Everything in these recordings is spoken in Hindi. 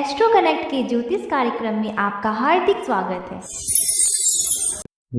एस्ट्रो कनेक्ट के ज्योतिष कार्यक्रम में आपका हार्दिक स्वागत है।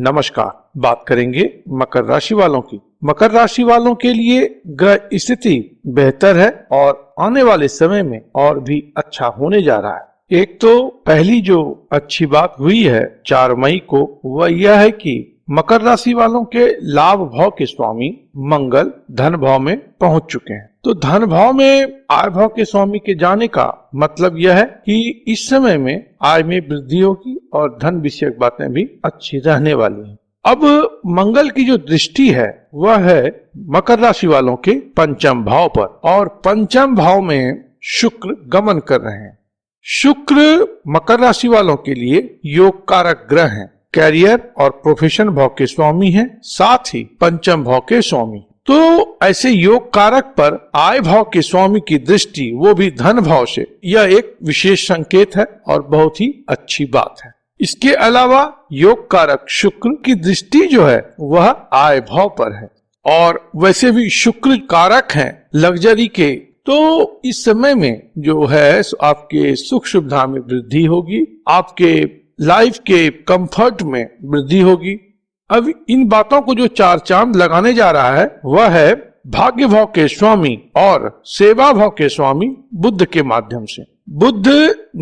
नमस्कार। बात करेंगे मकर राशि वालों की। मकर राशि वालों के लिए ग्रह स्थिति बेहतर है और आने वाले समय में और भी अच्छा होने जा रहा है। एक तो पहली जो अच्छी बात हुई है 4 मई को, वह यह है कि मकर राशि वालों के लाभ भाव के स्वामी मंगल धन भाव में पहुंच चुके हैं। तो धन भाव में आय भाव के स्वामी के जाने का मतलब यह है कि इस समय में आय में वृद्धि होगी और धन विषयक बातें भी अच्छी रहने वाली हैं। अब मंगल की जो दृष्टि है वह है मकर राशि वालों के पंचम भाव पर, और पंचम भाव में शुक्र गमन कर रहे हैं। शुक्र मकर राशि वालों के लिए योग कारक ग्रह हैं, कैरियर और प्रोफेशन भाव के स्वामी हैं, साथ ही पंचम भाव के स्वामी। तो ऐसे योग कारक पर आय भाव के स्वामी की दृष्टि, वो भी धन भाव से, यह एक विशेष संकेत है और बहुत ही अच्छी बात है। इसके अलावा योग कारक शुक्र की दृष्टि जो है वह आय भाव पर है, और वैसे भी शुक्र कारक हैं लग्जरी के। तो इस समय में जो है आपके सुख सुविधा में वृद्धि होगी, आपके लाइफ के कंफर्ट में वृद्धि होगी। अब इन बातों को जो 4 चांद लगाने जा रहा है वह है भाग्य भाव के स्वामी और सेवा भाव के स्वामी बुध के माध्यम से। बुध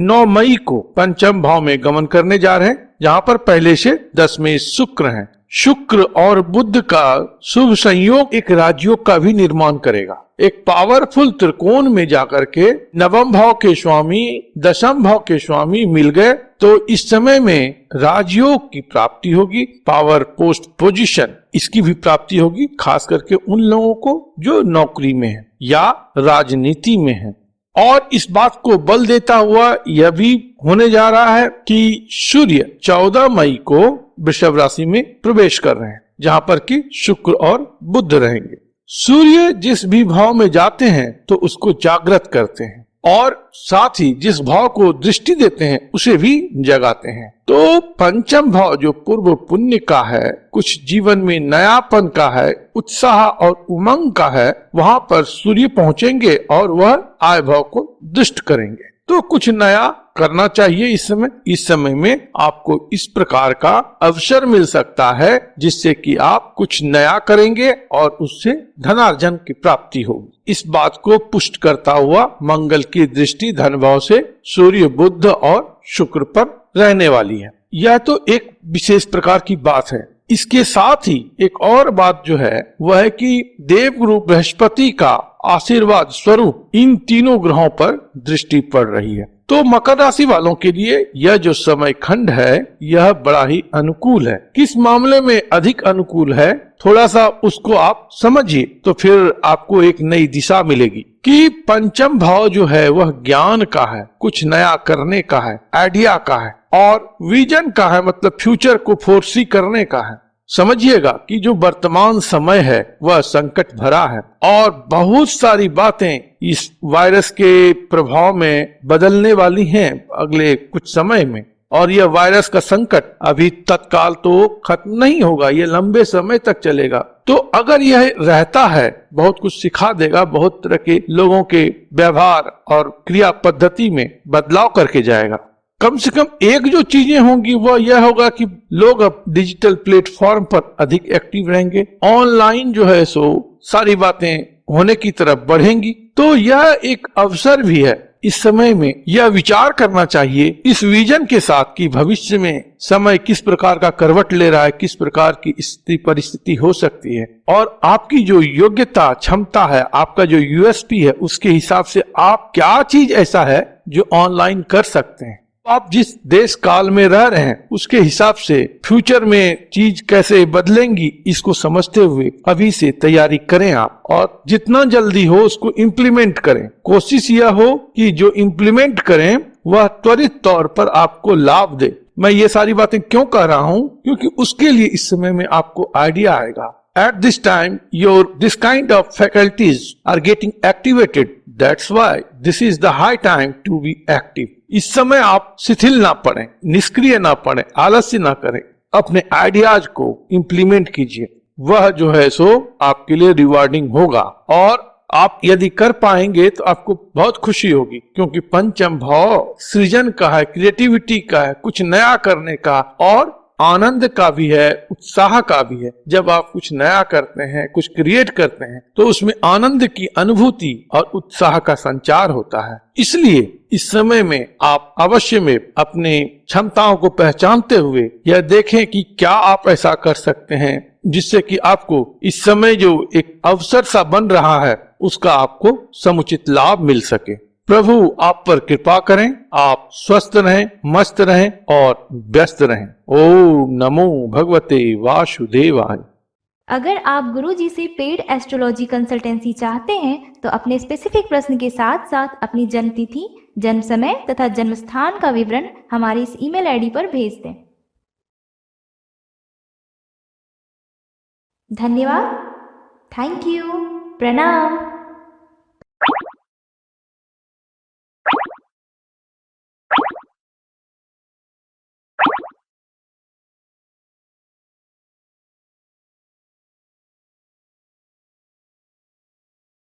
9 मई को पंचम भाव में गमन करने जा रहे हैं, जहां पर पहले से 10 में शुक्र हैं। शुक्र और बुध का शुभ संयोग एक राजयोग का भी निर्माण करेगा। एक पावरफुल त्रिकोण में जाकर के नवम भाव के स्वामी दशम भाव के स्वामी मिल गए, तो इस समय में राजयोग की प्राप्ति होगी, पावर पोस्ट पोजीशन इसकी भी प्राप्ति होगी, खास करके उन लोगों को जो नौकरी में है या राजनीति में है। और इस बात को बल देता हुआ यह भी होने जा रहा है कि सूर्य 14 मई को वृषभ राशि में प्रवेश कर रहे हैं, जहां पर कि शुक्र और बुध रहेंगे। सूर्य जिस भी भाव में जाते हैं तो उसको जागृत करते हैं, और साथ ही जिस भाव को दृष्टि देते हैं उसे भी जगाते हैं। तो पंचम भाव जो पूर्व पुण्य का है, कुछ जीवन में नयापन का है, उत्साह और उमंग का है, वहां पर सूर्य पहुंचेंगे और वह आय भाव को दुष्ट करेंगे। तो कुछ नया करना चाहिए इस समय में आपको इस प्रकार का अवसर मिल सकता है, जिससे कि आप कुछ नया करेंगे और उससे धनार्जन की प्राप्ति होगी। इस बात को पुष्ट करता हुआ मंगल की दृष्टि धन भाव से सूर्य बुध और शुक्र पर रहने वाली है। यह तो एक विशेष प्रकार की बात है। इसके साथ ही एक और बात जो है वह है कि देवगुरु बृहस्पति का आशीर्वाद स्वरूप इन तीनों ग्रहों पर दृष्टि पड़ रही है। तो मकर राशि वालों के लिए यह जो समय खंड है यह बड़ा ही अनुकूल है। किस मामले में अधिक अनुकूल है, थोड़ा सा उसको आप समझिए, तो फिर आपको एक नई दिशा मिलेगी कि पंचम भाव जो है वह ज्ञान का है, कुछ नया करने का है, आइडिया का है, और विजन का है, मतलब फ्यूचर को फोरसी करने का है। समझिएगा कि जो वर्तमान समय है वह संकट भरा है और बहुत सारी बातें इस वायरस के प्रभाव में बदलने वाली हैं अगले कुछ समय में, और यह वायरस का संकट अभी तत्काल तो खत्म नहीं होगा, यह लंबे समय तक चलेगा। तो अगर यह रहता है बहुत कुछ सिखा देगा, बहुत तरह के लोगों के व्यवहार और क्रिया पद्धति में बदलाव करके जाएगा। कम से कम एक जो चीजें होंगी वह यह होगा कि लोग अब डिजिटल प्लेटफॉर्म पर अधिक एक्टिव रहेंगे, ऑनलाइन जो है सो सारी बातें होने की तरफ बढ़ेंगी। तो यह एक अवसर भी है इस समय में, यह विचार करना चाहिए इस विजन के साथ कि भविष्य में समय किस प्रकार का करवट ले रहा है, किस प्रकार की स्थिति परिस्थिति हो सकती है, और आपकी जो योग्यता क्षमता है, आपका जो यूएसपी है, उसके हिसाब से आप क्या चीज ऐसा है जो ऑनलाइन कर सकते हैं। आप जिस देश काल में रह रहे हैं उसके हिसाब से फ्यूचर में चीज कैसे बदलेंगी, इसको समझते हुए अभी से तैयारी करें आप, और जितना जल्दी हो उसको इम्प्लीमेंट करें। कोशिश यह हो कि जो इम्प्लीमेंट करें वह त्वरित तौर पर आपको लाभ दे। मैं ये सारी बातें क्यों कह रहा हूँ, क्योंकि उसके लिए इस समय में आपको आइडिया आएगा। At this time, this kind of faculties are getting activated. That's why this is the high time to be active. इस समय आप शिथिल ना पड़े, निष्क्रिय ना पड़े, आलस्य ना करें, अपने आइडियाज को इम्प्लीमेंट कीजिए। वह जो है सो आपके लिए रिवार्डिंग होगा और आप यदि कर पाएंगे तो आपको बहुत खुशी होगी, क्योंकि पंचम भाव सृजन का है, क्रिएटिविटी का है, कुछ नया करने का और आनंद का भी है, उत्साह का भी है। जब आप कुछ नया करते हैं, कुछ क्रिएट करते हैं, तो उसमें आनंद की अनुभूति और उत्साह का संचार होता है। इसलिए इस समय में आप अवश्य में अपने क्षमताओं को पहचानते हुए यह देखें कि क्या आप ऐसा कर सकते हैं जिससे कि आपको इस समय जो एक अवसर सा बन रहा है उसका आपको समुचित लाभ मिल सके। प्रभु आप पर कृपा करें, आप स्वस्थ रहें, मस्त रहें और व्यस्त रहें। ओम नमो भगवते वासुदेवाय। अगर आप गुरुजी से पेड एस्ट्रोलॉजी कंसल्टेंसी चाहते हैं तो अपने स्पेसिफिक प्रश्न के साथ साथ अपनी जन्म तिथि, जन्म समय तथा जन्म स्थान का विवरण हमारी इस ईमेल आईडी पर भेज दें। धन्यवाद। Thank you. प्रणाम।